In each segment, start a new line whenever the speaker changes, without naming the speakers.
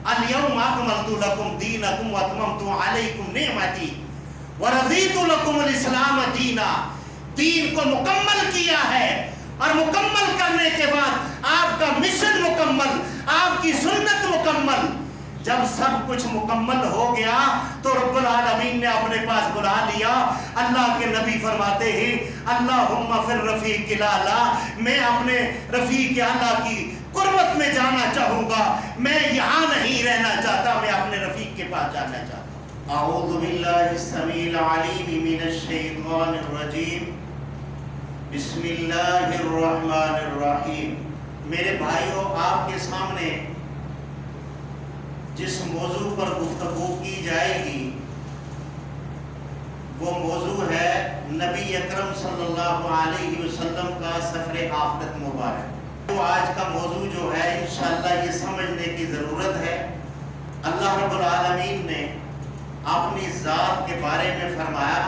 الیوم اکملت لکم دینکم واتممت علیکم نعمتی ورضیت لکم الاسلام دینا. دین کو مکمل کیا ہے اور مکمل کرنے کے بعد آپ کا مشن مکمل, آپ کی سنت مکمل. جب سب کچھ مکمل ہو گیا تو رب العالمین نے اپنے پاس بلا لیا. اللہ کے نبی فرماتے ہیں اللہم فی الرفیق الاعلی, میں اپنے رفیق اعلیٰ کی قربت میں جانا چاہوں گا, میں یہاں نہیں رہنا چاہتا, میں اپنے رفیق کے پاس جانا چاہتا ہوں. اعوذ باللہ السمیع العلیم من الشیطان الرجیم, بسم اللہ الرحمن الرحیم. میرے بھائیوں, آپ کے سامنے جس موضوع پر گفتگو کی جائے گی وہ موضوع ہے نبی اکرم صلی اللہ علیہ وسلم کا سفر آخرت مبارک. تو آج کا موضوع جو ہے انشاءاللہ یہ سمجھنے کی ضرورت ہے. اللہ رب العالمین نے اپنی ذات کے بارے میں فرمایا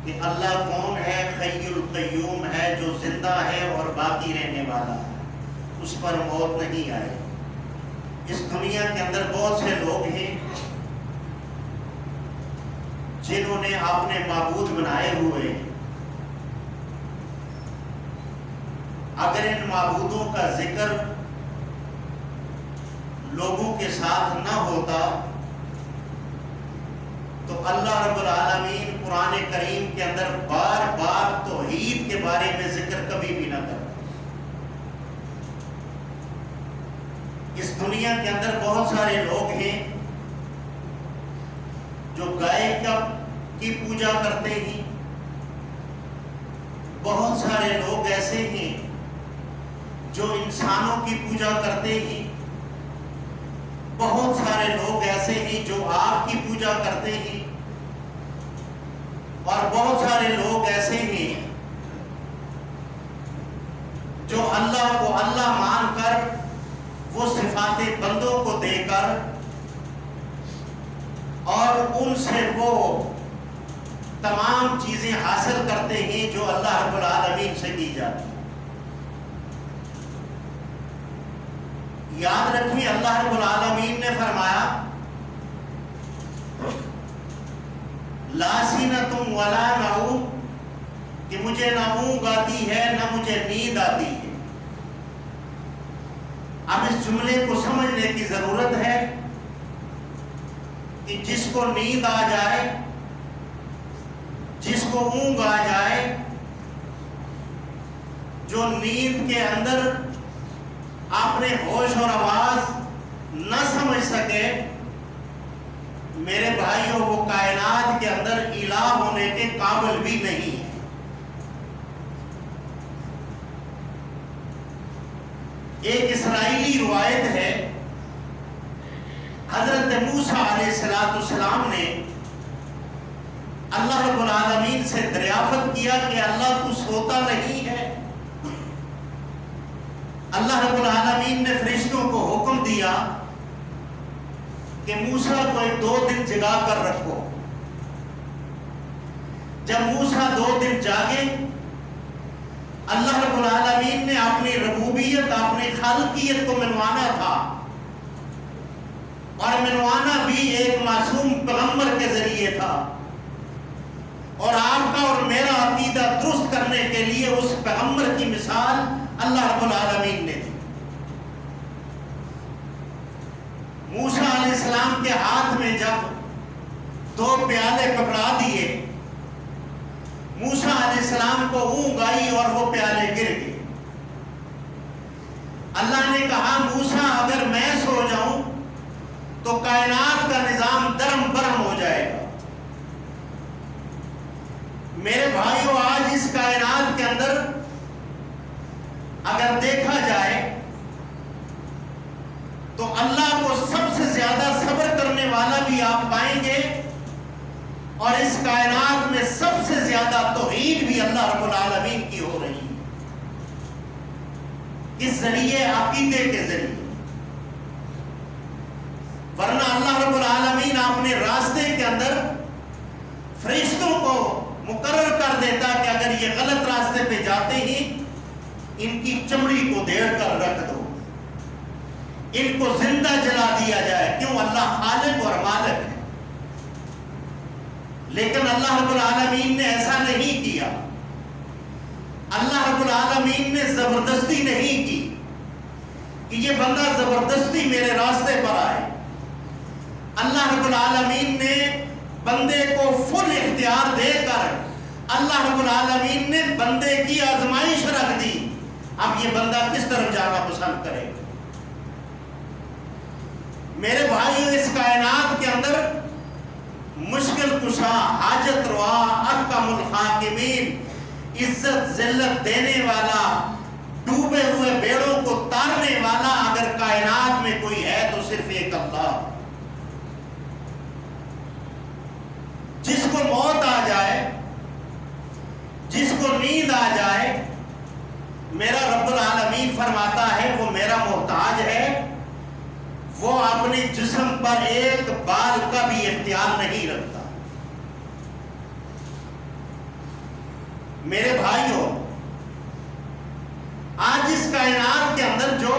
کہ اللہ کون ہے؟ حی القیوم ہے, جو زندہ ہے اور باقی رہنے والا ہے, اس پر موت نہیں آئے. اس دنیا کے اندر بہت سے لوگ ہیں جنہوں نے اپنے معبود بنائے ہوئے ہیں. اگر ان معبودوں کا ذکر لوگوں کے ساتھ نہ ہوتا تو اللہ رب العالمین قرآن کریم کے اندر بار بار توحید کے بارے میں ذکر کبھی بھی نہ کرتا. اس دنیا کے اندر بہت سارے لوگ ہیں جو گائے کی پوجا کرتے ہیں, بہت سارے لوگ ایسے ہیں جو انسانوں کی پوجا کرتے ہیں, بہت سارے لوگ ایسے ہیں جو آگ کی پوجا کرتے ہیں, اور بہت سارے لوگ ایسے ہیں جو اللہ کو اللہ مان کر وہ صفات بندوں کو دے کر اور ان سے وہ تمام چیزیں حاصل کرتے ہیں جو اللہ رب العالمین سے کی جاتی ہیں. یاد رکھیں اللہ رب العالمین نے فرمایا لا سینۃ ولا نوم, کہ مجھے نہ اونگ آتی ہے نہ مجھے نیند آتی ہے. اب اس جملے کو سمجھنے کی ضرورت ہے کہ جس کو نیند آ جائے, جس کو اونگ آ جائے, جو نیند کے اندر اپنے ہوش اور آواز نہ سمجھ سکے, میرے بھائیوں وہ کائنات کے اندر الہ ہونے کے قابل بھی نہیں ہے. ایک اسرائیلی روایت ہے, حضرت موسیٰ علیہ السلام نے اللہ رب العالمین سے دریافت کیا کہ اللہ تو سوتا نہیں ہے. اللہ رب العالمین نے فرشتوں کو حکم دیا کہ موسیٰ کو 2 دن جگا کر رکھو. جب موسیٰ 2 دن جاگے, اللہ رب العالمین نے اپنی ربوبیت, اپنی خالقیت کو منوانا تھا, اور منوانا بھی ایک معصوم پیغمبر کے ذریعے تھا, اور آپ کا اور میرا عقیدہ درست کرنے کے لیے اس پیغمبر کی مثال اللہ رب العالمین نے دی. موسیٰ علیہ السلام کے ہاتھ میں جب 2 پیالے پکڑا دیے, موسیٰ علیہ السلام کو اونگ آئی اور وہ پیالے گر گئے. اللہ نے کہا موسیٰ اگر میں سو جاؤں تو کائنات کا نظام درم برم ہو جائے گا. میرے بھائیوں, آج اس کائنات کے اندر اگر دیکھا جائے تو اللہ کو سب سے زیادہ صبر کرنے والا بھی آپ پائیں گے, اور اس کائنات میں سب سے زیادہ توحید بھی اللہ رب العالمین کی ہو رہی ہے. اس ذریعے عقیدے کے ذریعے, ورنہ اللہ رب العالمین اپنے راستے کے اندر فرشتوں کو مقرر کر دیتا کہ اگر یہ غلط راستے پہ جاتے ہیں ان کی چمڑی کو دیڑ کر رکھ دو, ان کو زندہ جلا دیا جائے لیکن اللہ رب العالمین نے ایسا نہیں کیا. اللہ رب العالمین نے زبردستی نہیں کی کہ یہ بندہ زبردستی میرے راستے پر آئے. اللہ رب العالمین نے بندے کو فل اختیار دے کر اللہ رب العالمین نے بندے کی آزمائش رکھ دی. اب یہ بندہ کس طرف جانا پسند کرے گا؟ میرے بھائیوں، اس کائنات کے اندر مشکل کشا، حاجت روا، احکم الحاکمین، عزت ذلت دینے والا، ڈوبے ہوئے بیڑوں کو تارنے والا اگر کائنات میں کوئی ہے تو صرف ایک اللہ. جس کو موت آ جائے، جس کو نیند آ جائے، میرا رب العالمین فرماتا ہے وہ میرا محتاج ہے، وہ اپنے جسم پر ایک بال کا بھی اختیار نہیں رکھتا. میرے بھائیوں، آج اس کائنات کے اندر جو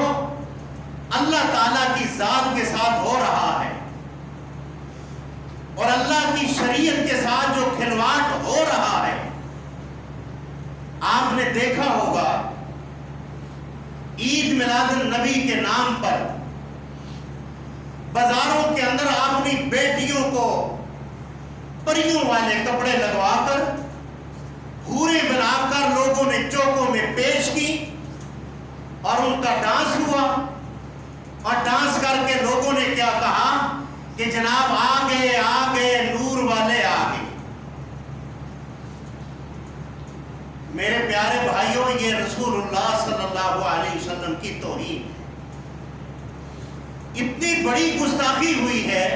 اللہ تعالیٰ کی ذات کے ساتھ ہو رہا ہے اور اللہ کی شریعت کے ساتھ جو کھلواڑ ہو رہا ہے، آپ نے دیکھا ہوگا عید میلاد النبی کے نام پر بازاروں کے اندر اپنی بیٹیوں کو پریوں والے کپڑے لگوا کر، حوریں بنا کر لوگوں نے چوکوں میں پیش کی اور ان کا ڈانس ہوا. اور ڈانس کر کے لوگوں نے کیا کہا کہ جناب آگے آگے نور والے آگے. میرے پیارے بھائیوں، یہ رسول اللہ صلی اللہ علیہ وسلم کی توہین ہے. اتنی بڑی گستاخی ہوئی ہے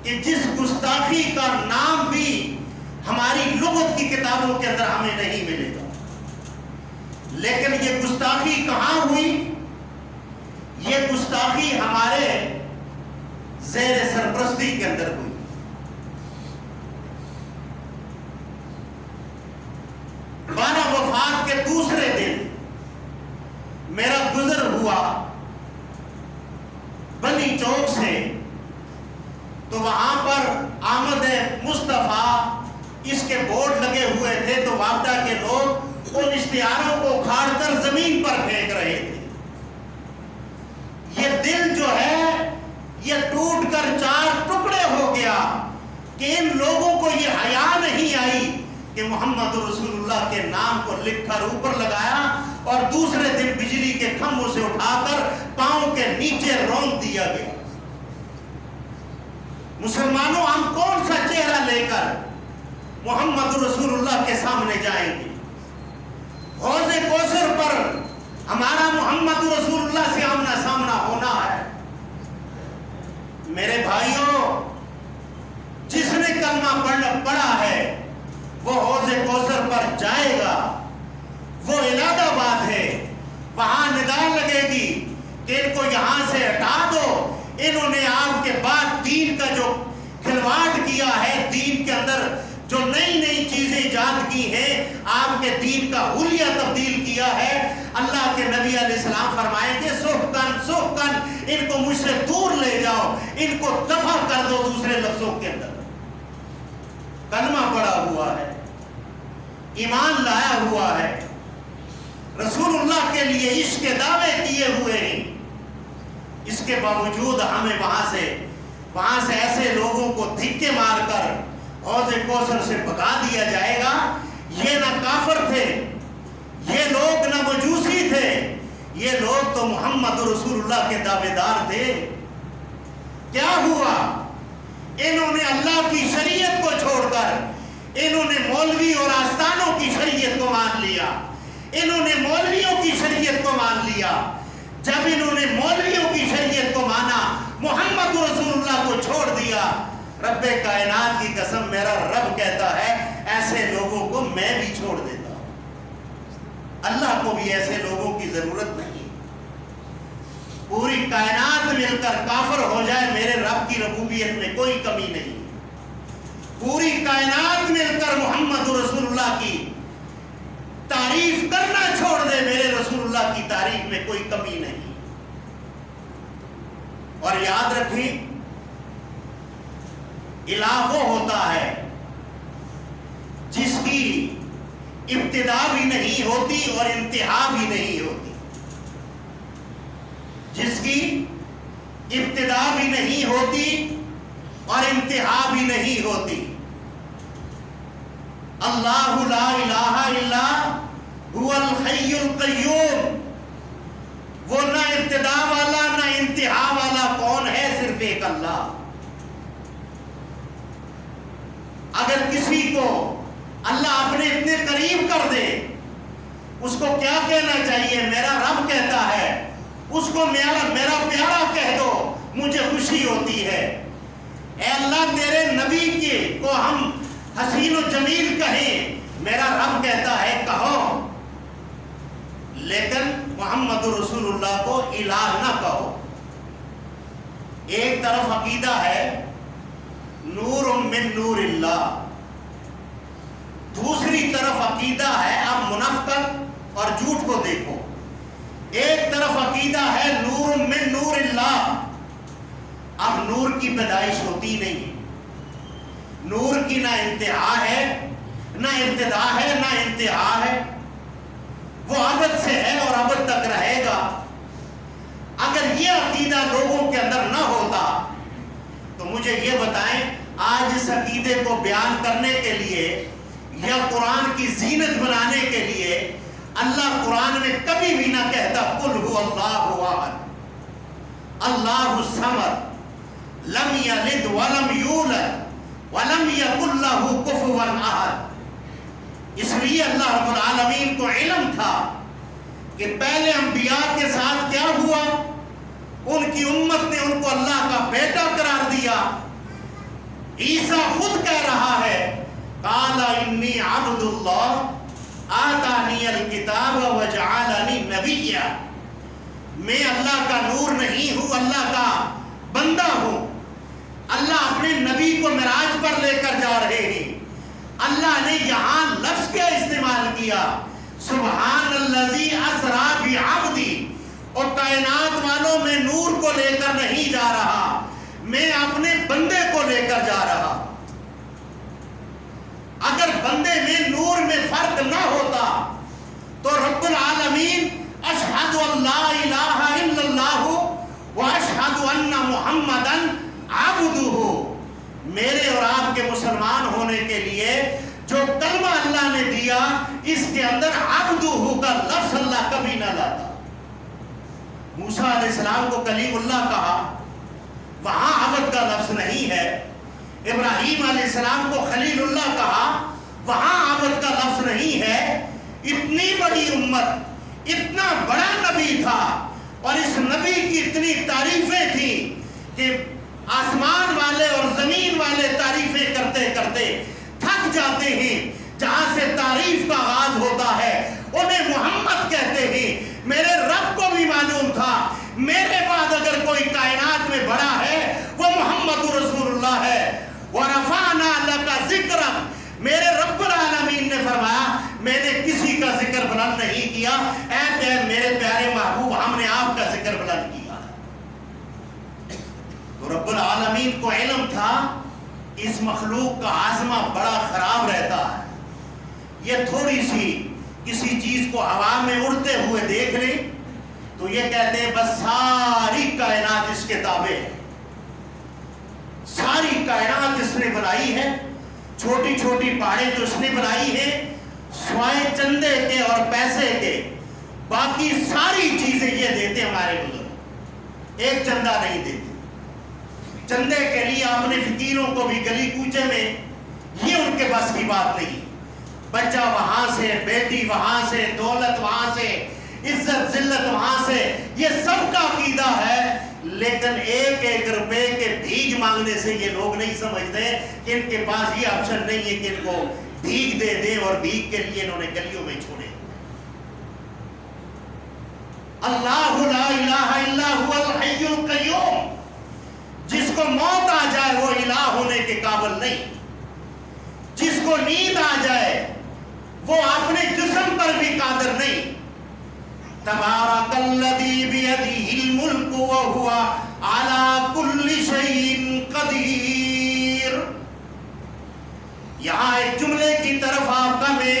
کہ جس گستاخی کا نام بھی ہماری لغت کی کتابوں کے اندر ہمیں نہیں ملے گا. لیکن یہ گستاخی کہاں ہوئی؟ یہ گستاخی ہمارے زیر سرپرستی کے اندر ہوئی. بارہ وفات کے دوسرے دن میرا گزر ہوا بنی چوک سے، تو وہاں پر آمد مصطفیٰ اس کے بورڈ لگے ہوئے تھے، تو وابڈا کے لوگ ان اشتہاروں کو اکھاڑ کر زمین پر پھینک رہے تھے. یہ دل جو ہے یہ ٹوٹ کر چار ٹکڑے ہو گیا کہ ان لوگوں کو یہ حیا نہیں آئی کہ محمد رسول اللہ کے نام کو لکھ کر اوپر لگایا اور دوسرے دن بجلی کے کھمبوں سے اٹھا کر پاؤں کے نیچے رونک دیا گیا. مسلمانوں، ہم کون سا چہرہ لے کر محمد رسول اللہ کے سامنے جائیں گے؟ حوض کوثر پر ہمارا محمد رسول اللہ سے آمنا سامنا ہونا ہے. میرے بھائیوں، جس نے کلمہ پڑھا ہے وہ حوض کوثر پر جائے گا. وہ الہ آباد ہے، وہاں ندا لگے گی کہ ان کو یہاں سے ہٹا دو. انہوں نے آپ کے بعد دین کا جو کھلواڑ کیا ہے، دین کے اندر جو نئی نئی چیزیں ایجاد کی ہیں، آپ کے دین کا حلیہ تبدیل کیا ہے. اللہ کے نبی علیہ السلام فرمائیں گے سحقن سحقن، ان کو مجھ سے دور لے جاؤ، ان کو دفع کر دو دوسرے لفظوں کے اندر. کلمہ پڑا ہوا ہے، ایمان لایا ہوا ہے، رسول اللہ کے لیے عشق کے دعوے کیے ہوئے ہیں، اس کے باوجود ہمیں وہاں سے ایسے لوگوں کو دھکے مار کر حوض کوثر سے بھگا دیا جائے گا. یہ نہ کافر تھے، یہ لوگ نہ مجوسی تھے، یہ لوگ تو محمد رسول اللہ کے دعوے دار تھے. کیا ہوا؟ انہوں نے اللہ کی شریعت کو چھوڑ کر انہوں نے مولوی اور آستانوں کی شریعت کو مان لیا. انہوں نے مولویوں کی شریعت کو مان لیا. جب انہوں نے مولویوں کی شریعت کو مانا، محمد رسول اللہ کو چھوڑ دیا، رب کائنات کی قسم میرا رب کہتا ہے ایسے لوگوں کو میں بھی چھوڑ دیتا ہوں. اللہ کو بھی ایسے لوگوں کی ضرورت نہیں. پوری کائنات مل کر کافر ہو جائے، میرے رب کی ربوبیت میں کوئی کمی نہیں. پوری کائنات مل کر محمد رسول اللہ کی تعریف کرنا چھوڑ دے، میرے رسول اللہ کی تعریف میں کوئی کمی نہیں. اور یاد رکھیں، الہ وہ ہوتا ہے ابتدا بھی نہیں ہوتی اور انتہا بھی نہیں ہوتی، جس کی ابتدا بھی نہیں ہوتی اور انتہا بھی نہیں ہوتی۔ اللہ لا الہ الا هو الحی القیوم، وہ نہ ابتدا والا نہ انتہا والا کون ہے؟ صرف ایک اللہ۔ اگر کسی کو اللہ اپنے اتنے قریب کر دے، اس کو کیا کہنا چاہیے؟ میرا رب کہتا ہے، اس کو میرا پیارا کہہ دو، مجھے خوشی ہوتی ہے۔ اے اللہ تیرے نبی کے کو ہم حسین و جمیل کہیں، میرا رب کہتا ہے کہو، لیکن محمد رسول اللہ کو الہ نہ کہو۔ ایک طرف عقیدہ ہے نور من نور اللہ، دوسری طرف عقیدہ ہے، اب منافقت اور جھوٹ کو دیکھو، ایک طرف عقیدہ ہے نور من نور اللہ، اب نور کی پیدائش ہوتی نہیں، نور کی نہ انتہا ہے نہ ابتدا ہے نہ انتہا ہے، وہ ابد سے ہے اور ابد تک رہے گا۔ اگر یہ عقیدہ لوگوں کے اندر نہ ہوتا تو مجھے یہ بتائیں، آج اس عقیدے کو بیان کرنے کے لیے یا قرآن کی زینت بنانے کے لیے اللہ قرآن میں کبھی بھی نہ کہتا قل هو اللہ احد اللہ الصمد لم یلد ولم یولد ولم یکن لہ کفوا احد۔ اس لیے اللہ رب العالمین کو علم تھا کہ پہلے انبیاء کے ساتھ کیا ہوا، ان کی امت نے ان کو اللہ کا بیٹا قرار دیا۔ عیسیٰ خود کہہ رہا ہے قال انی عبد اللہ آتانی الکتاب وجعلنی نبیا، میں اللہ کا نور نہیں ہوں، اللہ کا بندہ ہوں۔ اللہ اپنے نبی کو معراج پر لے کر جا رہے ہیں، اللہ نے یہاں لفظ کیا استعمال کیا؟ سبحان الذی اسری بعبدی، اور کائنات والوں میں نور کو لے کر نہیں جا رہا، میں اپنے بندے کو لے کر جا رہا۔ اگر بندے میں نور میں فرق نہ ہوتا تو رب العالمین اشہد ان لا الہ الا اللہ واشہد ان محمدا عبدہ، میرے اور آپ کے مسلمان ہونے کے لیے جو کلمہ اللہ نے دیا اس کے اندر عبدہ کا لفظ اللہ کبھی نہ لاتا۔ موسیٰ علیہ السلام کو کلیم اللہ کہا، وہاں عبد کا لفظ نہیں ہے۔ ابراہیم علیہ السلام کو خلیل اللہ کہا، وہاں عبد کا لفظ نہیں ہے۔ اتنی بڑی امت، اتنا بڑا نبی تھا اور اس نبی کی اتنی تعریفیں تھیں کہ آسمان والے اور زمین والے تعریفیں کرتے کرتے تھک جاتے ہیں۔ جہاں سے تعریف کا آغاز ہوتا ہے انہیں محمد کہتے ہیں۔ میرے رب کو بھی معلوم تھا میرے بعد اگر کوئی کائنات میں بڑا ہے وہ محمد رسول اللہ ہے۔ وَرَفَعْنَا لَكَ ذِكْرَكَ، میرے رب العالمین نے فرمایا میں نے کسی کا ذکر بلند نہیں کیا، اے میرے پیارے محبوب ہم نے آپ کا ذکر بلند کیا۔ تو رب العالمین کو علم تھا اس مخلوق کا ہاضمہ بڑا خراب رہتا ہے، یہ تھوڑی سی کسی چیز کو ہوا میں اڑتے ہوئے دیکھ لیں تو یہ کہتے ہیں بس ساری کائنات اس کے تابع ہے، ساری کائنات اس نے بنائی ہے، چھوٹی چھوٹی پہاڑیں جو اس نے بنائی ہیں سوائے چندے کے اور پیسے کے، باقی ساری چیزیں یہ دیتے ہمارے بزرگ، ایک چندہ نہیں دیتے۔ چندے کے لیے اپنے فقیروں کو بھی گلی کوچے میں، یہ ان کے بس کی بات نہیں۔ بچہ وہاں سے، بیٹی وہاں سے، دولت وہاں سے، عزت ذلت وہاں سے، یہ سب کا عقیدہ ہے، لیکن ایک ایک روپے کے بھیگ مانگنے سے یہ لوگ نہیں سمجھتے کہ ان کے پاس یہ آپشن نہیں ہے کہ ان کو بھیگ دے دیں، اور بھیگ کے لیے انہوں نے گلیوں میں چھوڑے۔ اللہ لا الہ الا هو الحی القیوم، جس کو موت آ جائے وہ الہ ہونے کے قابل نہیں، جس کو نیند آ جائے وہ اپنے جسم پر بھی قادر نہیں۔ تبارک الذی بیدہ الملک وہو علی کل شیء قدیر۔ یہاں ایک جملے کی طرف آپ کا میں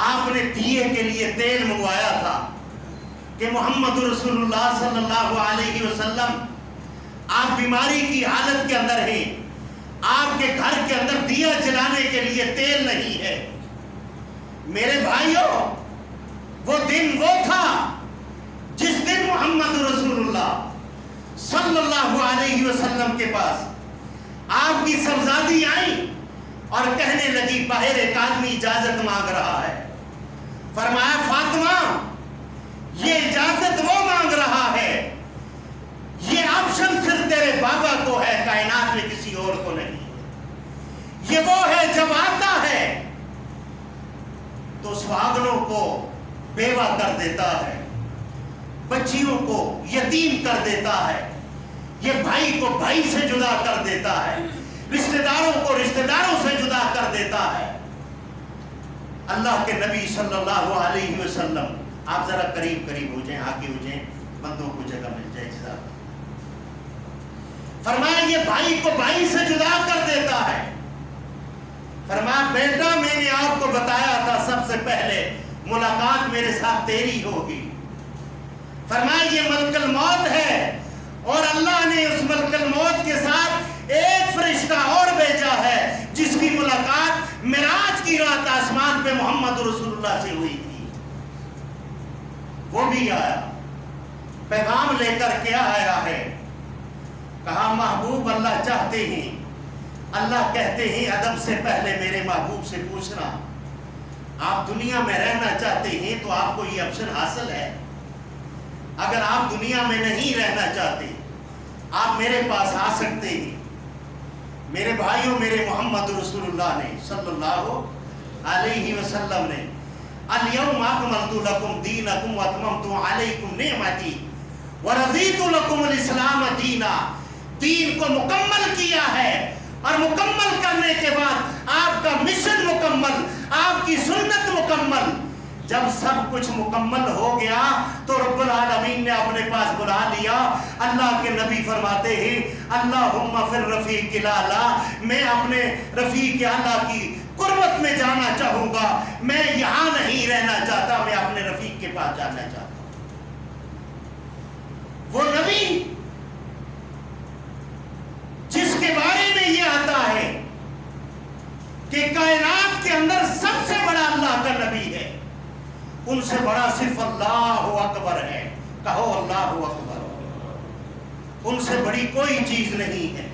آپ نے دیے کے لیے تیل منگوایا تھا کہ محمد رسول اللہ صلی اللہ علیہ وسلم آپ بیماری کی حالت کے اندر ہیں، آپ کے گھر کے اندر دیا جلانے کے لیے تیل نہیں ہے۔ میرے بھائیوں، وہ دن وہ تھا جس دن محمد رسول اللہ صلی اللہ علیہ وسلم کے پاس آپ کی صاحبزادی آئی اور کہنے لگی باہر ایک آدمی اجازت مانگ رہا ہے۔ فرمایا فاطمہ، یہ اجازت وہ مانگ رہا ہے، یہ آپشن صرف تیرے بابا کو ہے، کائنات میں کسی اور کو نہیں۔ یہ وہ ہے جب آتا ہے تو سہاگنوں کو بیوہ کر دیتا ہے، بچیوں کو یتیم کر دیتا ہے، یہ بھائی کو بھائی سے جدا کر دیتا ہے، رشتہ داروں کو رشتہ داروں سے جدا کر دیتا ہے۔ اللہ کے نبی صلی اللہ علیہ وسلم، آپ ذرا قریب قریب ہو جائیں، آگے ہو جائیں، بندوں کو جگہ مل جائے۔ فرمایا یہ بھائی کو بھائی سے جدا کر دیتا ہے۔ فرمایا بیٹا، میں نے آپ کو بتایا تھا سب سے پہلے ملاقات میرے ساتھ تیری ہوگی۔ فرمایا یہ ملک الموت ہے، اور اللہ نے اس ملک الموت کے ساتھ ایک فرشتہ اور بھیجا ہے جس کی ملاقات معراج کی رات آسمان پہ محمد رسول اللہ سے ہوئی تھی۔ وہ بھی آیا، پیغام لے کر کیا آیا ہے؟ کہا محبوب اللہ چاہتے ہیں، اللہ کہتے ہیں ادب سے پہلے میرے محبوب سے پوچھنا، آپ دنیا میں رہنا چاہتے ہیں تو آپ کو یہ آپشن حاصل ہے۔ اگر آپ دنیا میں نہیں رہنا چاہتے، آپ میرے پاس آ سکتے ہیں۔ میرے بھائیوں، میرے محمد رسول اللہ نے صلی اللہ علیہ وسلم نے الیوم اکملت لکم دینکم واتممت علیکم نعمتی ورضیت لکم الاسلام دینا، دین کو مکمل کیا ہے، اور مکمل کرنے کے بعد آپ کا مشن مکمل، آپ کی سنت مکمل۔ جب سب کچھ مکمل ہو گیا تو رب العالمین نے اپنے پاس بلا لیا۔ اللہ کے نبی فرماتے ہیں اللہم فی الرفیق الاعلی، میں اپنے رفیق اعلیٰ کی قربت میں جانا چاہوں گا، میں یہاں نہیں رہنا چاہتا، میں اپنے رفیق کے پاس جانا چاہتا ہوں۔ وہ نبی جس کے بارے میں یہ آتا ہے کہ کائنات کے اندر سب سے بڑا اللہ کا نبی ہے، ان سے بڑا صرف اللہ اکبر ہے۔ کہو اللہ اکبر۔ ان سے بڑی کوئی چیز نہیں ہے۔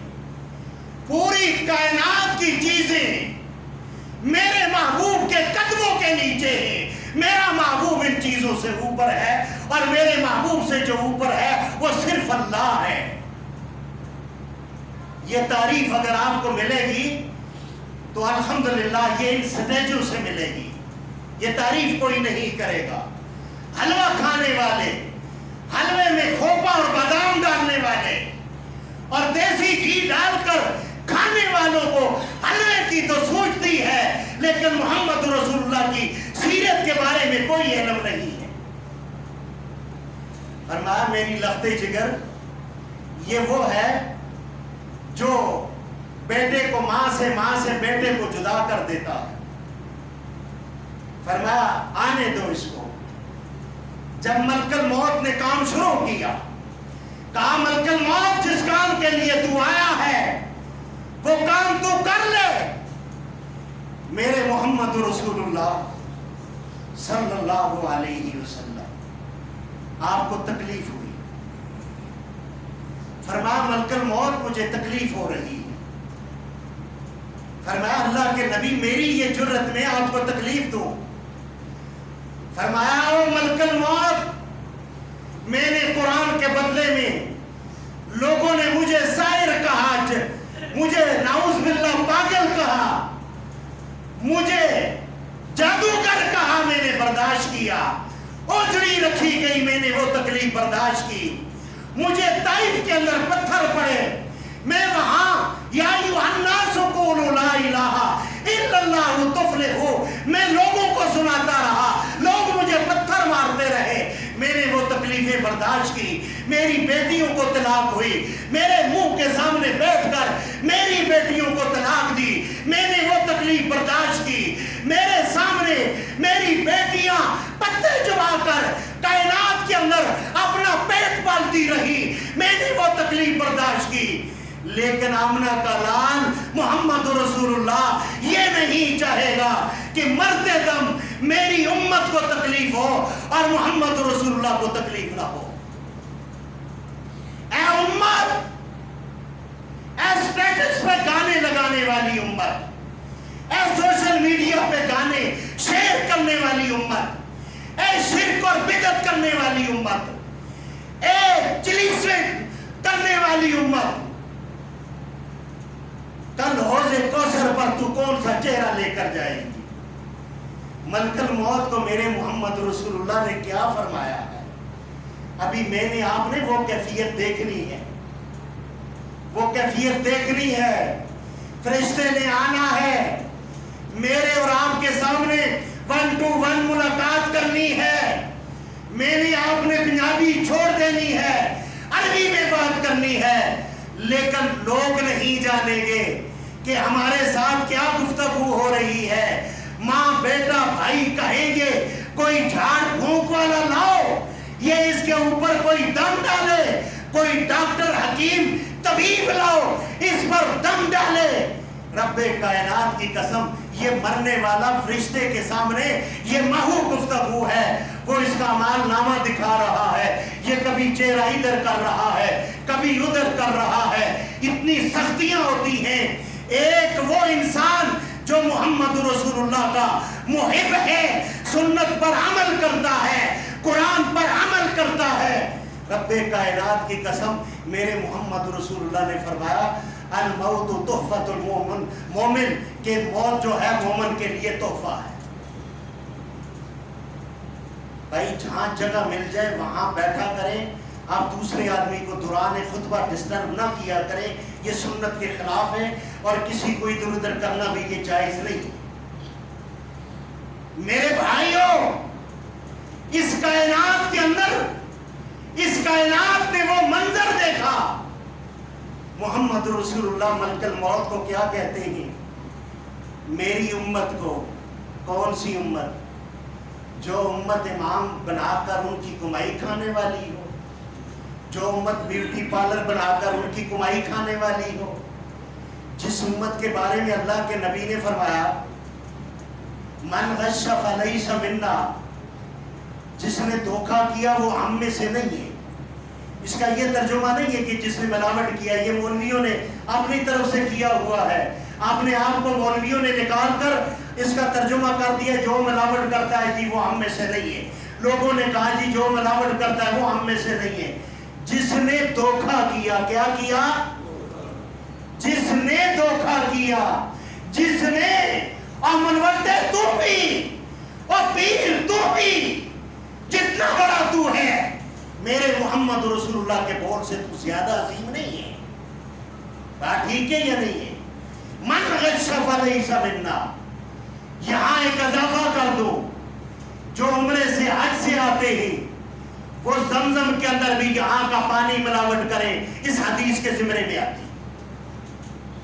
پوری کائنات کی چیزیں میرے محبوب کے قدموں کے نیچے ہیں۔ میرا محبوب ان چیزوں سے اوپر ہے، اور میرے محبوب سے جو اوپر ہے وہ صرف اللہ ہے۔ یہ تعریف اگر آپ کو ملے گی تو الحمدللہ یہ ان سٹیجوں سے ملے گی، یہ تعریف کوئی نہیں کرے گا۔ حلوہ کھانے والے، حلوے میں کھوپا اور بادام ڈالنے والے اور دیسی گھی ڈال کر کھانے والوں کو حلوے کی تو سوچتی ہے، لیکن محمد رسول اللہ کی سیرت کے بارے میں کوئی علم نہیں ہے۔ فرمایا میری لخت جگر یہ وہ ہے جو بیٹے کو ماں سے بیٹے کو جدا کر دیتا ہے۔ فرمایا آنے دو اس کو۔ جب ملک الموت نے کام شروع کیا، کہا ملک الموت جس کام کے لیے تو آیا ہے وہ کام تو کر لے۔ میرے محمد رسول اللہ صلی اللہ علیہ وسلم، آپ کو تکلیف ہوئی۔ فرمایا ملک الموت مجھے تکلیف ہو رہی ہے۔ فرمایا اللہ کے نبی میری یہ جرت میں آپ کو تکلیف دوں؟ فرمایا او ملک الموت، میں نے قرآن کے بدلے میں لوگوں نے مجھے شاعر کہا، مجھے نعوذ باللہ پاگل کہا، مجھے جادوگر کہا، میں نے برداشت کیا۔ اوجڑی رکھی گئی، میں نے وہ تکلیف برداشت کی۔ مجھے طائف کے اندر پتھر پڑے، میں وہاں یا ایھا الناس قولوا لا الہ الا اللہ تفلحوا، میں لوگوں کو سناتا رہا، لوگ مجھے پتھر مارتے رہے، میں نے وہ تکلیفیں برداشت کی۔ میری بیٹیوں کو طلاق ہوئی، میرے منہ کے سامنے بیٹھ کر میری بیٹیوں کو طلاق دی، میں نے وہ تکلیف برداشت کی۔ میرے سامنے میری ڈالتی رہی، میں نے وہ تکلیف برداشت کی، لیکن آمنہ کا لال محمد رسول اللہ یہ نہیں چاہے گا کہ مرتے دم میری امت کو تکلیف ہو اور محمد رسول اللہ کو تکلیف نہ ہو۔ اے امت، اے اسٹیٹس پہ گانے لگانے والی امت، اے سوشل میڈیا پہ گانے شیئر کرنے والی امت، اے شرک اور بدعت کرنے والی امت، اے چلیسن کرنے والی امت، کل حوض کوثر پر تو کون سا چہرہ لے کر جائے گی؟ ملک الموت کو میرے محمد رسول اللہ نے کیا فرمایا ہے؟ ابھی میں نے آپ نے وہ کیفیت دیکھنی ہے، وہ کیفیت دیکھنی ہے۔ فرشتے نے آنا ہے، میرے اور آپ کے سامنے 1 to 1 ملاقات کرنی ہے، میں نے آپ نے پنجابی چھوڑ دینی ہے، عربی میں بات کرنی ہے، لیکن لوگ نہیں جانیں گے کہ ہمارے ساتھ کیا گفتگو ہو رہی ہے۔ ماں بیٹا بھائی کہیں گے کوئی جھاڑ پھونک والا لاؤ، یہ اس کے اوپر کوئی دم ڈالے، کوئی ڈاکٹر حکیم طبیب لاؤ اس پر دم ڈالے۔ رب کائنات کی قسم، یہ مرنے والا فرشتے کے سامنے یہ محو گفتگو ہے، وہ اس کا اعمال نامہ دکھا رہا ہے، یہ کبھی چہرہ ادھر کر رہا ہے، کبھی ادھر کر رہا ہے، اتنی سختیاں ہوتی ہیں۔ ایک وہ انسان جو محمد رسول اللہ کا محب ہے، سنت پر عمل کرتا ہے، قرآن پر عمل کرتا ہے، رب کائنات کی قسم میرے محمد رسول اللہ نے فرمایا الموت تحفۃ المومن، مومن کہ موت جو ہے مومن کے لیے تحفہ ہے۔ بھائی جہاں جگہ مل جائے وہاں بیٹھا کریں، آپ دوسرے آدمی کو دوران خطبہ ڈسٹرب نہ کیا کریں، یہ سنت کے خلاف ہے، اور کسی کو ادھر ادھر کرنا بھی یہ جائز نہیں۔ میرے بھائیوں، اس کائنات کے اندر، اس کائنات نے وہ منظر دیکھا۔ محمد رسول اللہ ملک الموت کو کیا کہتے ہیں؟ میری امت کو، کون سی امت؟ جو امت امام بنا کر ان کی کمائی کھانے والی ہو، جو امت بیوٹی پارلر بنا کر ان کی کمائی کھانے والی ہو، جس امت کے بارے میں اللہ کے نبی نے فرمایا من غش فلیس منا، جس نے دھوکہ کیا وہ ہم میں سے نہیں ہے۔ اس کا یہ ترجمہ نہیں ہے کہ جس نے ملاوٹ کیا، یہ مولویوں نے اپنی طرف سے کیا ہوا ہے، اپنے آپ کو مولویوں نے نکال کر اس کا ترجمہ کر دیا جو ملاوٹ کرتا ہے جی وہ ہم میں سے نہیں ہے۔ لوگوں نے کہا جی جو ملاوٹ کرتا ہے وہ ہم میں سے نہیں ہے۔ جس نے دھوکہ کیا، کیا کیا؟ جس نے دھوکہ کیا، جس نے، اور منوٹے تو بھی، اور پیر تو بھی، جتنا بڑا تو ہے، میرے محمد رسول اللہ کے بول سے تو زیادہ عظیم نہیں ہے۔ بات ٹھیک ہے یا نہیں ہے؟ من غش فلیس منا، یہاں ایک اضافہ کر دو، جو عمرے سے حج سے آتے ہیں وہ زمزم کے اندر بھی یہاں کا پانی ملاوٹ کریں، اس حدیث کے زمرے میں آتی۔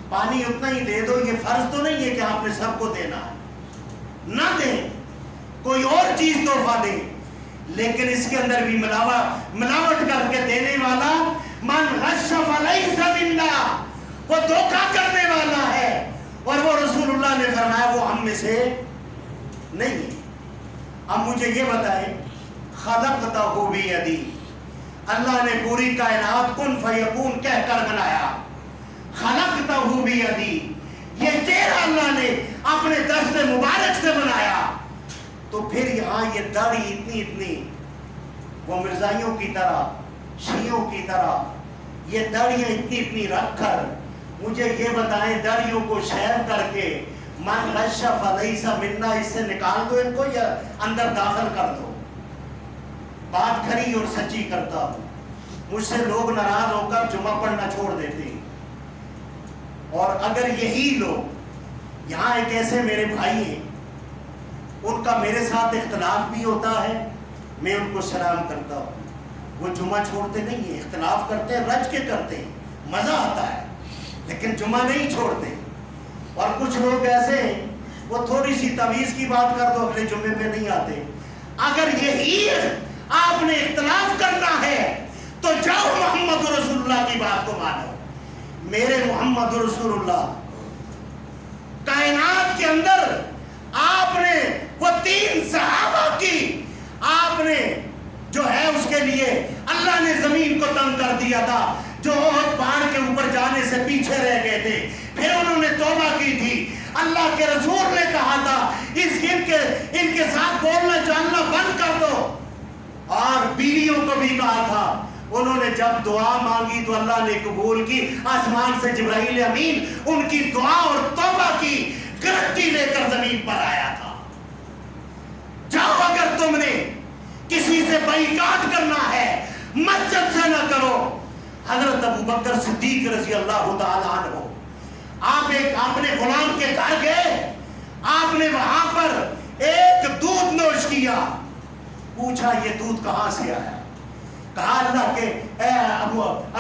پانی اتنا ہی دے دو، یہ فرض تو نہیں ہے کہ آپ نے سب کو دینا ہے، نہ دیں، کوئی اور چیز تحفہ دیں، لیکن اس کے اندر بھی ملاوٹ کر کے دینے والا من غش فلیس منا، وہ دھوکہ کرنے والا ہے، اور وہ رسول اللہ نے فرمایا وہ ہم میں سے نہیں ہے۔ اب مجھے یہ بتائیں، خلقتہ بیدی، اللہ نے پوری کائنات کن فیکون کہہ کر بنایا، خلقتہ بیدی، یہ چہرہ اللہ نے اپنے دست مبارک سے بنایا، تو پھر یہاں یہ داڑھی اتنی اتنی، وہ مرزائیوں کی طرح، شیعوں کی طرح یہ داڑیاں اتنی اتنی رکھ کر مجھے یہ بتائیں داڑیوں کو شیو کر کے من غش فلیس منا، اس سے نکال دو ان کو یا اندر داخل کر دو؟ بات کھری اور سچی کرتا ہوں، مجھ سے لوگ ناراض ہو کر جمعہ پڑھنا چھوڑ دیتے ہیں، اور اگر یہی لوگ، یہاں ایک ایسے میرے بھائی ہیں ان کا میرے ساتھ اختلاف بھی ہوتا ہے، میں ان کو سلام کرتا ہوں، وہ جمعہ چھوڑتے نہیں ہیں، اختلاف کرتے ہیں، رج کے کرتے ہیں، مزہ آتا ہے، لیکن جمعہ نہیں چھوڑتے۔ اور کچھ لوگ ایسے ہیں وہ تھوڑی سی تعویذ کی بات کر دو اگلے جمعے پہ نہیں آتے۔ اگر یہی آپ نے اختلاف کرنا ہے تو تو جاؤ محمد رسول اللہ کی بات کو مانو. میرے محمد رسول اللہ کائنات کے اندر آپ نے وہ 3 صحابہ کی آپ نے جو ہے اس کے لیے اللہ نے زمین کو تنگ کر دیا تھا، جو احد پہاڑ کے اوپر جانے سے پیچھے رہ گئے تھے، پھر انہوں نے توبہ کی تھی. اللہ کے رسول نے کہا تھا ان کے ساتھ بولنا چالنا بند کر دو، اور بیویوں کو بھی کہا تھا. انہوں نے جب دعا مانگی تو اللہ نے قبول کی. آسمان سے جبرائیل امین ان کی دعا اور توبہ کی گارنٹی لے کر زمین پر آیا تھا. جاؤ اگر تم نے کسی سے بائیکاٹ کرنا ہے مسجد سے نہ کرو. حضرت ابوبکر صدیق رضی اللہ تعالی عنہ آپ اپنے غلام کے گھر گئے، آپ نے وہاں پر ایک دودھ نوش کیا. پوچھا یہ دودھ کہاں سے آیا؟ کہا اللہ کے اے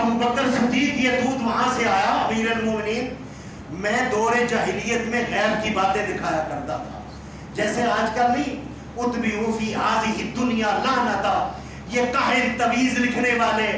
ابوبکر صدیق یہ دودھ وہاں سے آیا امیر المومنین، میں دور جاہلیت میں غیب کی باتیں دکھایا کرتا تھا، جیسے آج کل نہیں اتبعوا فی ہذہ الدنیا لعنتا، یہ کاہن تویز لکھنے والے،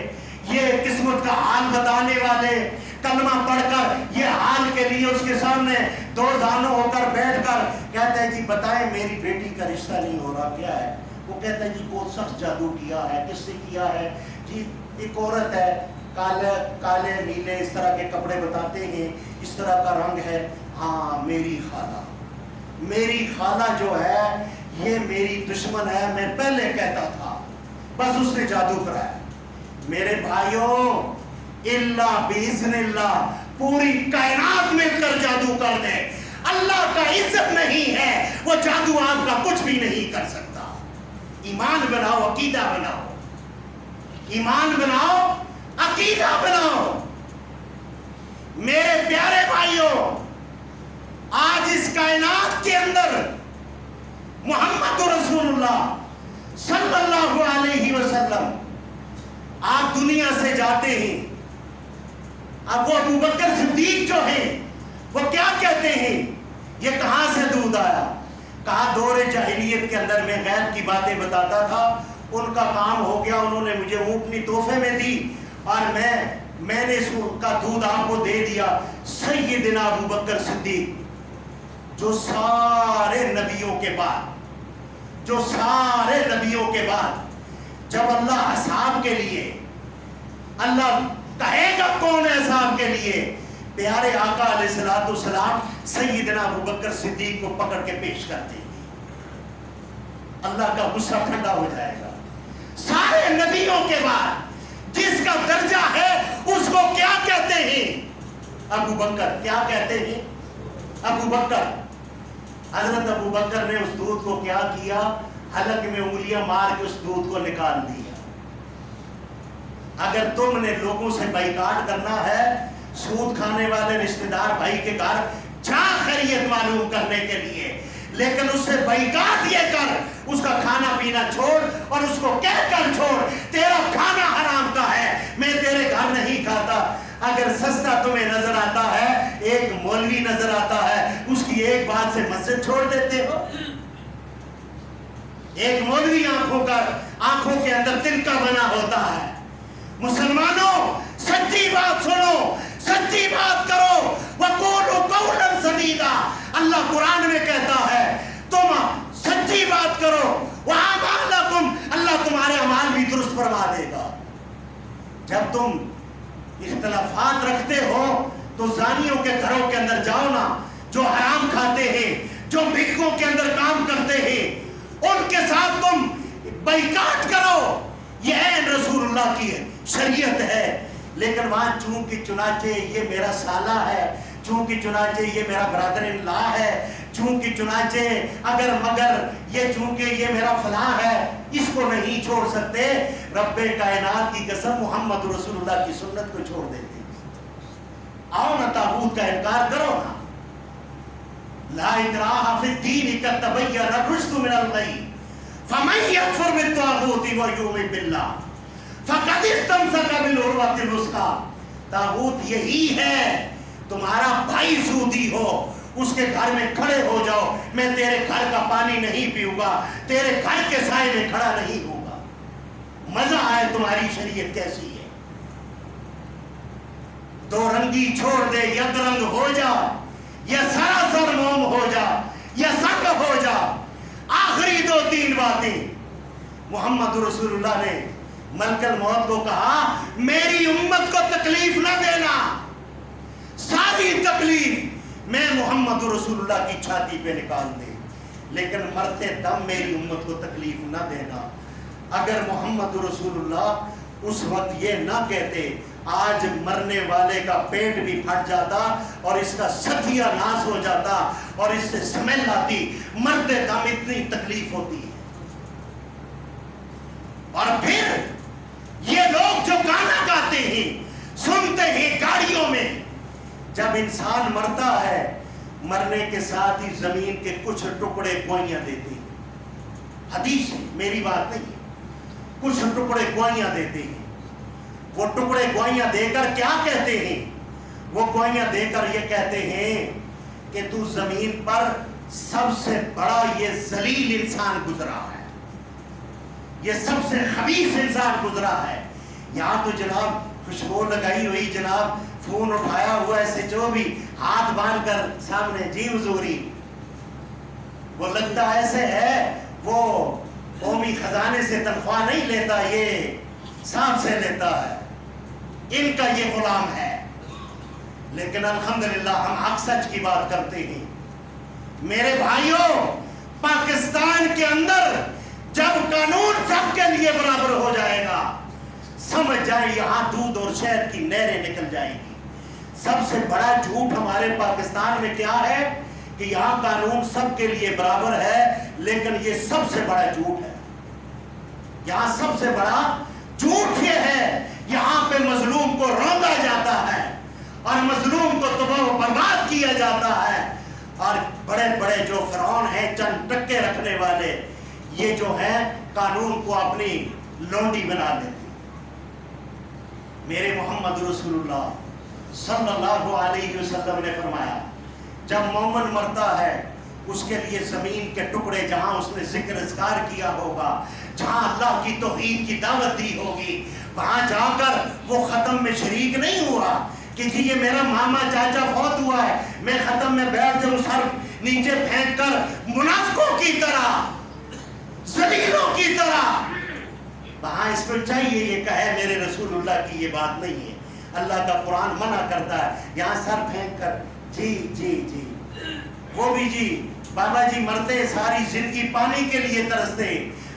یہ قسمت کا حال بتانے والے کلمہ پڑھ کر یہ حال کے لیے اس کے سامنے 2 زانوں ہو کر بیٹھ کر کہتا ہے جی بتائیں میری بیٹی کا رشتہ نہیں ہو رہا کیا ہے؟ وہ کہتا ہے جی بہت سخت جادو کیا ہے. کس نے کیا ہے؟ جی ایک عورت ہے، کالے نیلے اس طرح کے کپڑے بتاتے ہیں، اس طرح کا رنگ ہے. ہاں میری خالہ جو ہے یہ میری دشمن ہے، میں پہلے کہتا تھا، بس اس نے جادو کرایا. میرے بھائیوں اللہ باذن اللہ پوری کائنات مل کر جادو کر دے، اللہ کا عزت نہیں ہے وہ جادو آپ کا کچھ بھی نہیں کر سکتا. ایمان بناؤ، عقیدہ بناؤ، ایمان بناؤ، عقیدہ بناؤ. میرے پیارے بھائیوں آج اس کائنات کے اندر محمد رسول اللہ صلی اللہ علیہ وسلم آپ دنیا سے جاتے ہیں، اب وہ ابوبکر صدیق جو ہیں وہ کیا کہتے ہیں؟ یہ کہاں سے دودھ آیا؟ کہا دور جاہلیت کے اندر میں غیب کی باتیں بتاتا تھا، ان کا کام ہو گیا، انہوں نے مجھے اونٹنی تحفے میں دی اور میں نے اس کا دودھ آپ کو دے دیا. سیدنا ابوبکر صدیق جو سارے نبیوں کے بعد جب اللہ اصحاب کے لیے اللہ کہے گا کون ہے اصحاب کے لیے، پیارے آقا علیہ الصلوۃ والسلام سیدنا ابوبکر صدیق کو پکڑ کے پیش کرتے ہیں. اللہ کا غصہ ٹھنڈا ہو جائے گا. سارے نبیوں کے بعد جس کا درجہ ہے اس کو کیا کہتے ہیں؟ ابوبکر. کیا کہتے ہیں؟ ابوبکر. حضرت ابوبکر نے اس دودھ کو کیا کیا؟ حلق میں انگلیاں مار کے اس دودھ کو نکال دیا. اگر تم نے لوگوں سے بائیکاٹ کرنا ہے، سود کھانے والے رشتہ دار بھائی کے گھر جا خیریت معلوم کرنے کے لیے، لیکن اس سے بائیکاٹ یہ کر، اس کا کھانا پینا چھوڑ اور اس کو کہہ کر چھوڑ تیرا کھانا حرام کا ہے، میں تیرے گھر نہیں کھاتا. اگر سستا تمہیں نظر آتا ہے، ایک مولوی نظر آتا ہے، اس کی ایک بات سے مسجد چھوڑ دیتے ہو. ایک مولوی آنکھوں کے اندر تلکا بنا ہوتا ہے. مسلمانوں سچی بات سنو، سچی بات کرو. وَقُولُوا قَوْلًا سَدِيدًا، اللہ قرآن میں کہتا ہے تم سچی بات کرو. وَأَعْمَالَكُمْ، اللہ تمہارے اعمال بھی درست فرما دے گا. جب تم اختلافات رکھتے ہو تو زانیوں کے گھروں کے اندر جاؤ نا، جو حرام کھاتے ہیں، جو بھکوں کے اندر کام کرتے ہیں، ان کے ساتھ تم بائیکاٹ کرو. یہ عین رسول اللہ کی شریعت ہے. لیکن وہاں چونکہ چنانچہ یہ میرا سالہ ہے، چونکہ چنانچہ یہ میرا برادر اللہ ہے، چونکہ چنانچہ اگر مگر یہ چونکہ یہ میرا فلاں ہے، اس کو نہیں چھوڑ سکتے. رب کائنات کی قسم محمد رسول اللہ کی سنت کو چھوڑ دیتے. آؤ نا طاغوت کا انکار کرو نا. لا اکراہ فی الدین قد تبین الرشد من الغی فمن یکفر بالطاغوت ویؤمن باللہ فقد استمسک بالعروۃ الوثقی. طاغوت یہی ہے، تمہارا بھائی سودی ہو اس کے گھر میں کھڑے ہو جاؤ، میں تیرے گھر کا پانی نہیں پیوں گا، تیرے گھر کے سائے میں کھڑا نہیں ہوگا. مزہ آئے تمہاری شریعت کیسی ہے. دو رنگی چھوڑ دے، یک رنگ ہو جا، یا سراسر موم ہو جا، یا سنگ ہو جا، آخری دو تین باتیں۔ محمد رسول اللہ نے ملک الموت کو کہا میری امت کو تکلیف نہ دینا، ساری تکلیف میں محمد رسول اللہ کی چھاتی پہ نکال دے، لیکن مرتے دم میری امت کو تکلیف نہ دینا۔ اگر محمد رسول اللہ اس وقت یہ نہ کہتے، آج مرنے والے کا پیٹ بھی پھٹ جاتا اور اس کا ستھیا ناس ہو جاتا اور اس سے سمیل آتی، مرتے دم اتنی تکلیف ہوتی ہے۔ اور پھر یہ لوگ جو گانا گاتے ہیں، سنتے ہیں گاڑیوں میں، جب انسان مرتا ہے مرنے کے ساتھ ہی زمین کے کچھ ٹکڑے گوائیاں دیتے ہیں، حدیث ہے، میری بات نہیں ہے، کچھ ٹکڑے گوائیاں دیتے ہیں۔ وہ ٹکڑے گوائیاں دے کر کیا کہتے ہیں؟ وہ گوائیاں دے کر یہ کہتے ہیں کہ تو زمین پر سب سے بڑا یہ ذلیل انسان گزرا ہے، یہ سب سے خبیث انسان گزرا ہے۔ یہاں تو جناب خوشبو لگائی ہوئی، جناب فون اٹھایا ہوا ایسے جو بھی ہاتھ باندھ کر سامنے، جی حضوری، وہ لگتا ایسے ہے وہ قومی خزانے سے تنخواہ نہیں لیتا، یہ سانپ سے لیتا ہے، ان کا یہ غلام ہے۔ لیکن الحمدللہ ہم حق سچ کی بات کرتے ہیں۔ میرے بھائیوں، پاکستان کے اندر جب قانون سب کے لیے برابر ہو جائے گا، سمجھ جائیں یہاں دودھ اور شہد کی نہریں نکل جائیں گی۔ سب سے بڑا جھوٹ ہمارے پاکستان میں کیا ہے کہ یہاں قانون سب کے لیے برابر ہے، لیکن یہ سب سے بڑا جھوٹ ہے۔ یہاں سب سے بڑا جھوٹ یہ ہے، یہاں پہ مظلوم کو روندا جاتا ہے اور مظلوم کو تباہ و برباد کیا جاتا ہے، اور بڑے بڑے جو فرعون ہیں، چند ٹکے رکھنے والے، یہ جو ہے قانون کو اپنی لونڈی بنا دیتے۔ میرے محمد رسول اللہ صلی اللہ علیہ وسلم نے فرمایا جب مومن مرتا ہے اس کے لیے زمین کے ٹکڑے جہاں اس نے ذکر اذکار کیا ہوگا، جہاں اللہ کی توحید کی دعوت دی ہوگی، وہاں جا کر وہ ختم میں شریک نہیں ہوا کہ جی یہ میرا ماما چاچا فوت ہوا ہے، میں ختم میں بیٹھ جاؤں سر نیچے پھینک کر منافقوں کی طرح، ذلیلوں کی طرح۔ وہاں اس کو چاہیے یہ کہے میرے رسول اللہ کی یہ بات نہیں ہے، اللہ کا قرآن منع کرتا ہے یہاں سر پھینک کر جی جی جی، وہ بھی جی بابا جی مرتے ساری زندگی پانی کے لیے ترستے،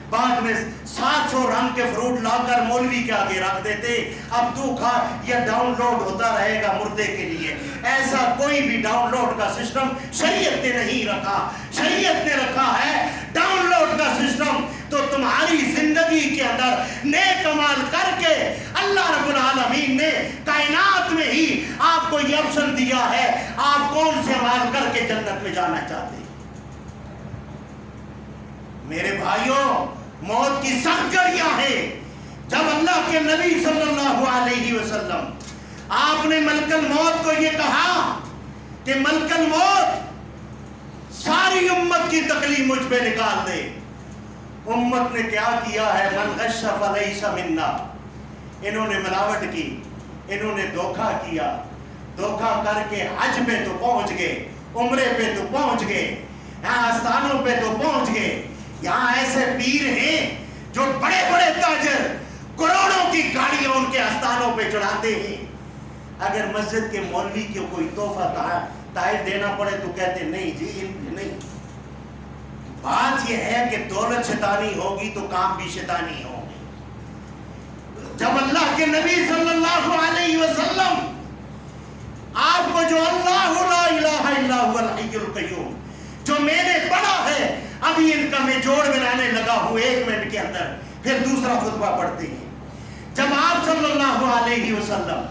بعد میں 700 رنگ کے فروٹ لا کر مولوی کے آگے رکھ دیتے، اب تو کھا، یہ ڈاؤن لوڈ ہوتا رہے گا مردے کے لیے۔ ایسا کوئی بھی ڈاؤن لوڈ کا سسٹم شریعت نے نہیں رکھا، شریعت نے رکھا ہے ڈاؤن لوڈ کا سسٹم تو تمہاری زندگی کے اندر نیک عمل کر کے اللہ رب العالمین نے کائنات میں ہی آپ کو یہ آپشن دیا ہے، آپ کون سے عمل کر کے جنت میں جانا چاہتے ہیں۔ میرے بھائیوں، موت کی سخت گھڑیاں ہیں۔ جب اللہ کے نبی صلی اللہ علیہ وسلم آپ نے ملک الموت کو یہ کہا کہ ملک الموت ساری امت کی تکلیف مجھ پہ نکال دے، امت نے کیا کیا ہے؟ من غش فلیس منا، انہوں نے ملاوٹ کی، انہوں نے دھوکہ کیا، دھوکہ کر کے حج پہ تو پہنچ گئے، عمرے پہ تو پہنچ گئے، یہاں آستانوں پہ تو پہنچ گئے۔ یہاں ایسے پیر ہیں جو بڑے بڑے تاجر کروڑوں کی گاڑیاں ان کے آستانوں پہ چڑھاتے ہیں، اگر مسجد کے مولوی کو کوئی تحفہ تحائف دینا پڑے تو کہتے نہیں جی نہیں۔ بات یہ ہے کہ دولت شیطانی ہوگی تو کام بھی شیطانی ہوگی۔ جب اللہ کے نبی صلی اللہ علیہ وسلم آپ کو جو اللہ لا الہ الا هو الحی القیوم جو میں نے پڑھا ہے، ابھی ان کا میں جوڑ بنانے لگا ہوں 1 منٹ کے اندر، پھر دوسرا خطبہ پڑھتے ہیں۔ جب آپ صلی اللہ علیہ وسلم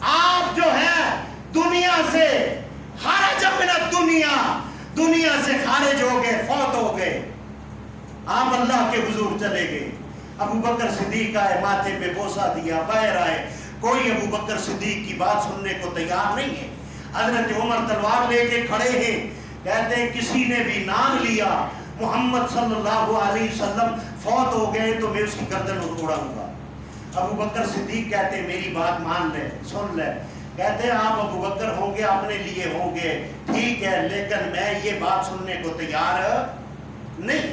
آپ جو ہے دنیا سے خارج من الدنیا، دنیا سے خارج ہو گئے، فوت ہو گئے، آپ اللہ کے حضور چلے گئے، ابو بکر صدیق آئے، ماتھے پہ بوسہ دیا، باہر آئے، کوئی ابو بکر صدیق کی بات سننے کو تیار نہیں ہے۔ حضرت عمر تلوار لے کے کھڑے ہیں، کہتے ہیں کسی نے بھی نام لیا محمد صلی اللہ علیہ وسلم فوت ہو گئے تو میں اس کی گردن اڑاؤں گا۔ ابو بکر صدیق کہتے ہیں میری بات مان لے، سن لے، کہتے ہیں آپ ابو بکر ہوں گے اپنے لیے ہوں گے ٹھیک ہے، لیکن میں یہ بات سننے کو تیار نہیں۔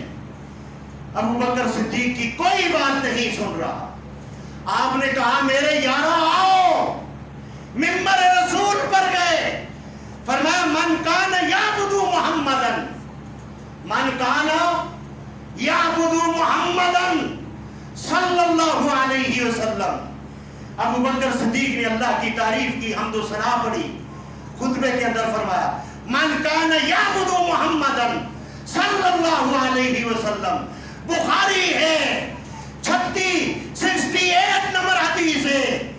ابو بکر صدیق کی کوئی بات نہیں سن رہا۔ آپ نے کہا میرے یارو آؤ، منبر رسول پر گئے، فرمایا من کان یعبد محمدن، من کان یعبد محمدن صلی اللہ علیہ وسلم۔ ابو بکر صدیق نے اللہ کی تعریف کی، حمد و ثنا پڑھی، خطبے کے اندر فرمایا من کان یعبد محمدن صلی اللہ علیہ وسلم۔ بخاری ہے 68 نمبر حدیث ہے،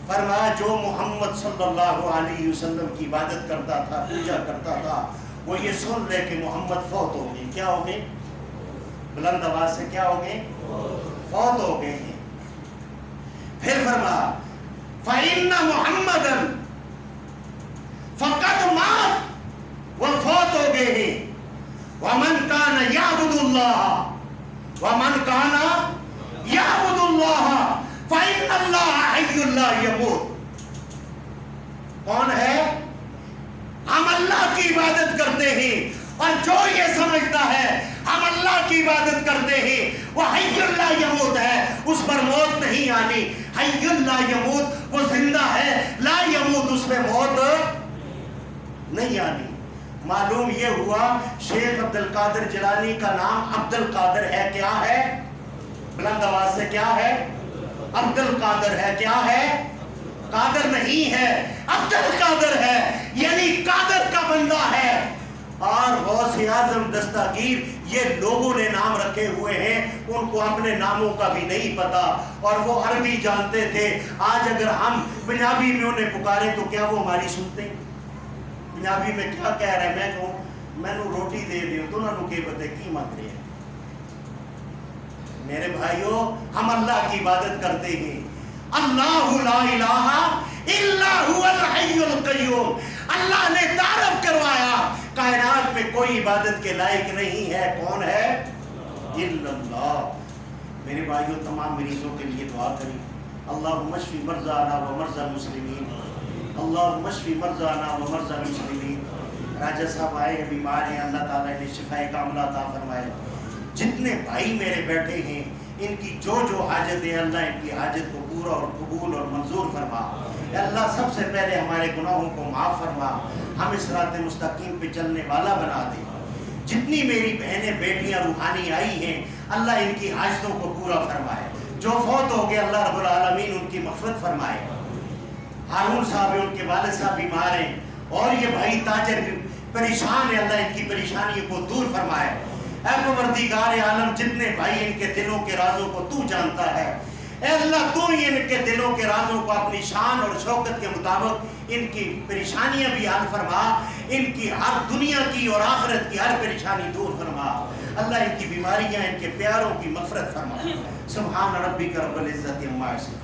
فرمایا جو محمد صلی اللہ علیہ وسلم کی عبادت کرتا تھا، پوجا کرتا تھا، وہ یہ سن لے کہ محمد فوت ہو گئے۔ کیا ہو گئے؟ بلند آواز سے کیا ہو گئے؟ فوت ہو گئے ہیں۔ پھر فرمایا فَإِنَّ مُحَمَّدًا فَقَدْ مَاتَ، وہ فوت ہو گئے ہیں۔ وَمَنْ كَانَ يَعْبُدُ اللَّهَ وَمَنْ كَانَ يَعْبُدُ اللَّهَ فَإِنَّ اللَّهَ حَيٌّ لَا يَمُوتُ۔ کون ہے؟ ہم اللہ کی عبادت کرتے ہیں، اور جو یہ سمجھتا ہے ہم اللہ کی عبادت کرتے ہیں وہ حی لا یموت ہے، اس پر موت نہیں آنی۔ حی لا یموت، وہ زندہ ہے، لا یموت، اس میں موت نہیں آنی۔ معلوم یہ ہوا شیخ عبد القادر جیلانی کا نام عبد القادر ہے۔ کیا ہے؟ بلند آواز سے کیا ہے؟ عبد القادر ہے۔ کیا ہے؟ قادر نہیں ہے، عبد القادر ہے، یعنی قادر کا بندہ ہے۔ اور غوث اعظم دستگیر یہ لوگوں نے نام رکھے ہوئے ہیں، ان کو اپنے ناموں کا بھی نہیں پتا، اور وہ عربی جانتے تھے۔ آج اگر ہم پنجابی میں انہیں پکارے تو کیا وہ ہماری سنتے ہیں؟ پنجابی میں کیا کہہ رہے ہیں؟ میں کہوں میں نو روٹی دے دیو تو انہوں نے بتے کی مانگ رہے ہیں؟ میرے بھائیوں، ہم اللہ کی عبادت کرتے ہیں۔ اللہ لا الہ الا هو الحی القیوم۔ اللہ نے تعارف کروایا کائنات میں کوئی عبادت کے لائق نہیں ہے۔ کون ہے؟ الا اللہ۔ میرے بھائیوں، تمام مریضوں کے لیے دعا کریں۔ اللہم اشفی مرضانا و مرضی المسلمین، اللہم اشفی مرضانا و مرضی المسلمین۔ راجہ صاحب آئے ہیں، بیمار ہیں، اللہ تعالیٰ نے شفائے کاملہ عطا فرمائے۔ جتنے بھائی میرے بیٹھے ہیں ان کی جو حاجت ہے اللہ ان کی حاجت کو پورا اور قبول اور منظور فرما۔ اے اللہ سب سے پہلے ہمارے گناہوں کو معاف فرما، ہم اس صراط مستقیم پہ چلنے والا بنا دے۔ جتنی میری بہنیں بیٹیاں روحانی آئی ہیں اللہ ان کی حاجتوں کو پورا فرمائے۔ جو فوت ہو گئے اللہ رب العالمین ان کی مغفرت فرمائے۔ ہارون صاحب ان کے والد صاحب بیمار ہیں، اور یہ بھائی تاجر پریشان ہے، اللہ ان کی پریشانیوں کو دور فرمائے۔ اے پروردگار عالم، جتنے بھائی ان کے دلوں کے رازوں کو تو جانتا ہے، اے اللہ تو ہی ان کے دلوں کے رازوں کو اپنی شان اور شوکت کے مطابق ان کی پریشانیاں بھی حل فرما، ان کی ہر دنیا کی اور آخرت کی ہر پریشانی دور فرما۔ اللہ ان کی بیماریاں، ان کے پیاروں کی مغفرت فرما۔ سبحان ربک رب العزت عما یصفون۔